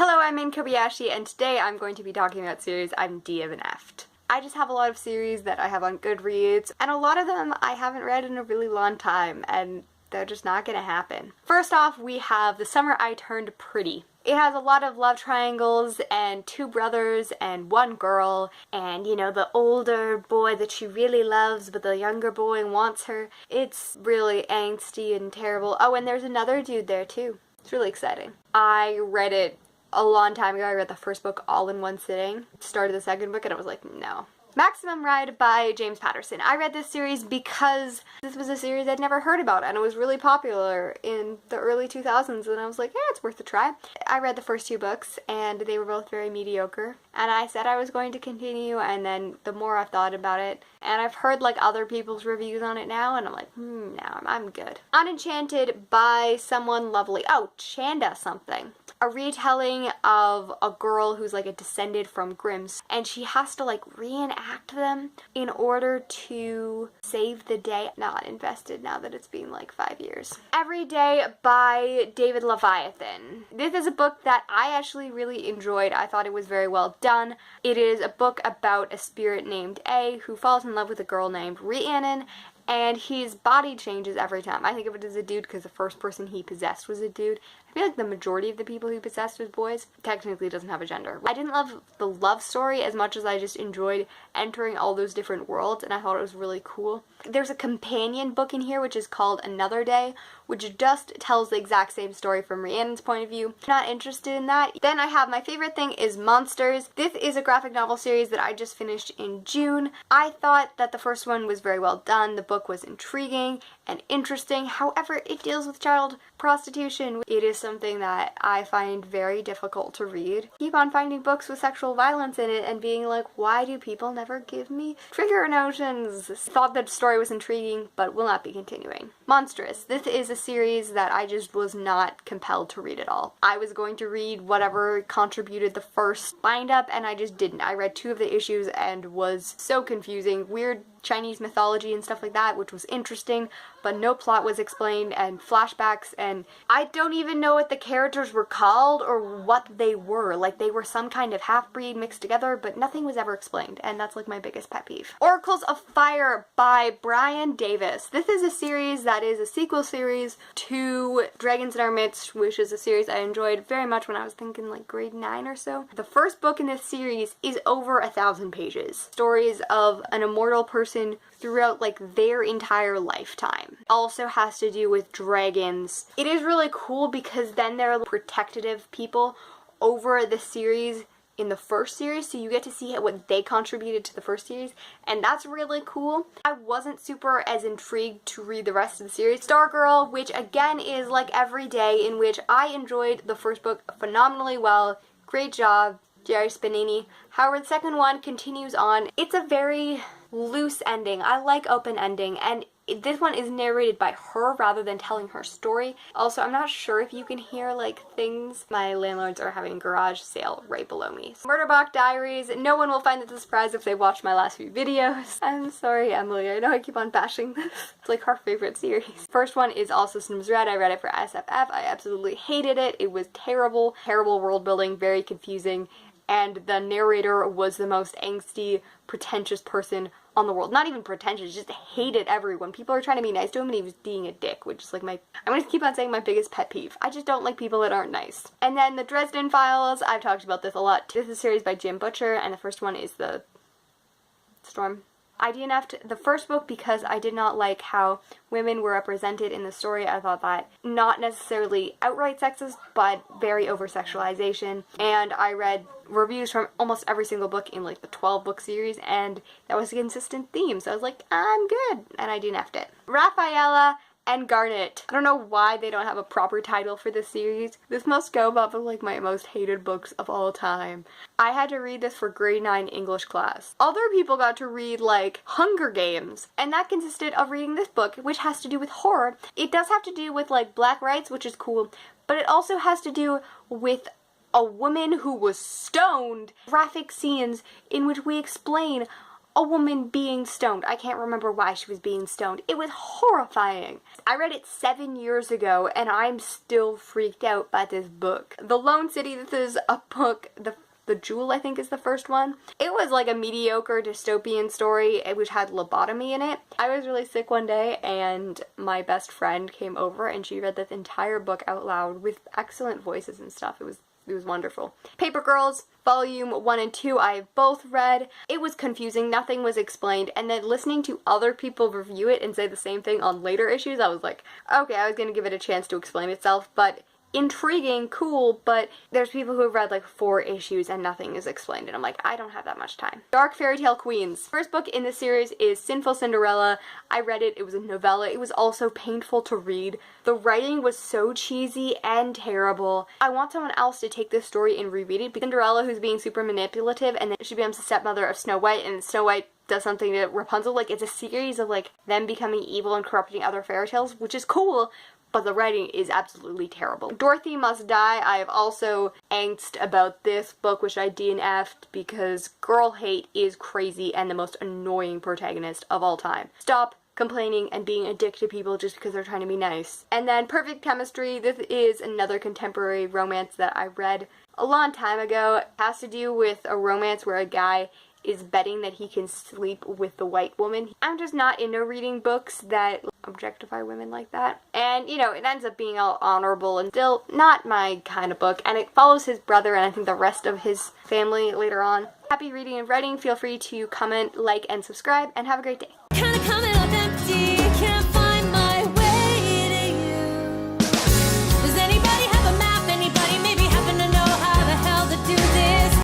Hello, I'm Min Kobayashi, and today I'm going to be talking about series I'm DNF'd. I just have a lot of series that I have on Goodreads, and a lot of them I haven't read in a really long time, and they're just not gonna happen. First off, we have The Summer I Turned Pretty. It has a lot of love triangles and two brothers and one girl and, you know, the older boy that she really loves but the younger boy wants her. It's really angsty and terrible. Oh, and there's another dude there too. It's really exciting. I read it a long time ago. I read the first book all in one sitting. Started the second book and I was like, no. Maximum Ride by James Patterson. I read this series because this was a series I'd never heard about and it was really popular in the early 2000s and I was like, yeah, it's worth a try. I read the first two books and they were both very mediocre and I said I was going to continue, and then the more I've thought about it, and I've heard like other people's reviews on it now and I'm like, no, I'm good. Unenchanted by Someone Lovely. Oh, Chanda something. A retelling of a girl who's like a descendant from Grimm's and she has to like reenact them in order to save the day. Not invested now that it's been like 5 years. Every Day by David Leviathan. This is a book that I actually really enjoyed. I thought it was very well done. It is a book about a spirit named A who falls in love with a girl named Rhiannon, and his body changes every time. I think of it as a dude because the first person he possessed was a dude. I feel like the majority of the people he possessed was boys. Technically doesn't have a gender. I didn't love the love story as much as I just enjoyed entering all those different worlds, and I thought it was really cool. There's a companion book in here which is called Another Day, which just tells the exact same story from Rhiannon's point of view. Not interested in that. Then I have my favorite thing is Monsters. This is a graphic novel series that I just finished in June. I thought that the first one was very well done. The book was intriguing and interesting. However, it deals with child prostitution. It is something that I find very difficult to read. Keep on finding books with sexual violence in it and being like, why do people never give me trigger notions? Thought the story was intriguing, but will not be continuing. Monstrous. This is a series that I just was not compelled to read at all. I was going to read whatever contributed the first bind-up, and I just didn't. I read 2 of the issues and was so confusing. Weird Chinese mythology and stuff like that, which was interesting, but no plot was explained, and flashbacks, and I don't even know what the characters were called or what they were. Like, they were some kind of half-breed mixed together, but nothing was ever explained, and that's like my biggest pet peeve. Oracles of Fire by Brian Davis. This is a series that is a sequel series to Dragons in Our Midst, which is a series I enjoyed very much when I was thinking like grade 9 or so. The first book in this series is over 1,000 pages. Stories of an immortal person throughout like their entire lifetime. Also has to do with dragons. It is really cool because then there are protective people over the series in the first series, so you get to see what they contributed to the first series, and that's really cool. I wasn't super as intrigued to read the rest of the series. Stargirl, which again is like Every Day, in which I enjoyed the first book phenomenally well. Great job, Jerry Spinini. However, the second one continues on. It's a very loose ending. I like open ending, and this one is narrated by her rather than telling her story. Also, I'm not sure if you can hear like things. My landlords are having a garage sale right below me. Murderbach Diaries. No one will find it a surprise if they watch my last few videos. I'm sorry, Emily. I know I keep on bashing this. It's like her favorite series. First one is Also Snims Red. I read it for SFF. I absolutely hated it. It was terrible. Terrible world building. Very confusing. And the narrator was the most angsty, pretentious person on the world. Not even pretentious, just hated everyone. People are trying to be nice to him and he was being a dick, which is like I'm gonna keep on saying my biggest pet peeve. I just don't like people that aren't nice. And then the Dresden Files, I've talked about this a lot. This is a series by Jim Butcher, and the first one is The Storm. I DNF'd the first book because I did not like how women were represented in the story. I thought that not necessarily outright sexist, but very over-sexualization. And I read reviews from almost every single book in like the 12-book series, and that was a consistent theme. So I was like, I'm good, and I DNF'd it. Rafaela and Garnet. I don't know why they don't have a proper title for this series. This must go above like my most hated books of all time. I had to read this for grade 9 English class. Other people got to read like Hunger Games, and that consisted of reading this book, which has to do with horror. It does have to do with like black rights, which is cool, but it also has to do with a woman who was stoned. Graphic scenes in which we explain a woman being stoned. I can't remember why she was being stoned. It was horrifying. I read it 7 years ago and I'm still freaked out by this book. The Lone City, this is a book, the Jewel, I think, is the first one. It was like a mediocre dystopian story which had lobotomy in it. I was really sick one day and my best friend came over and she read this entire book out loud with excellent voices and stuff. It was wonderful. Paper Girls, Volume 1 and 2, I have both read. It was confusing, nothing was explained, and then listening to other people review it and say the same thing on later issues, I was like, okay, I was gonna give it a chance to explain itself, but intriguing, cool, but there's people who have read like 4 issues and nothing is explained, and I'm like, I don't have that much time. Dark Fairy Tale Queens. First book in the series is Sinful Cinderella. I read it, it was a novella. It was also painful to read. The writing was so cheesy and terrible. I want someone else to take this story and reread it. Cinderella, who's being super manipulative, and then she becomes the stepmother of Snow White, and Snow White does something to Rapunzel. Like, it's a series of like them becoming evil and corrupting other fairy tales, which is cool, but the writing is absolutely terrible. Dorothy Must Die. I have also angst about this book, which I DNF'd because girl hate is crazy and the most annoying protagonist of all time. Stop complaining and being a dick to people just because they're trying to be nice. And then Perfect Chemistry. This is another contemporary romance that I read a long time ago. It has to do with a romance where a guy is betting that he can sleep with the white woman. I'm just not into reading books that objectify women like that. And, you know, it ends up being all honorable and still not my kind of book. And it follows his brother and I think the rest of his family later on. Happy reading and writing. Feel free to comment, like, and subscribe, and have a great day.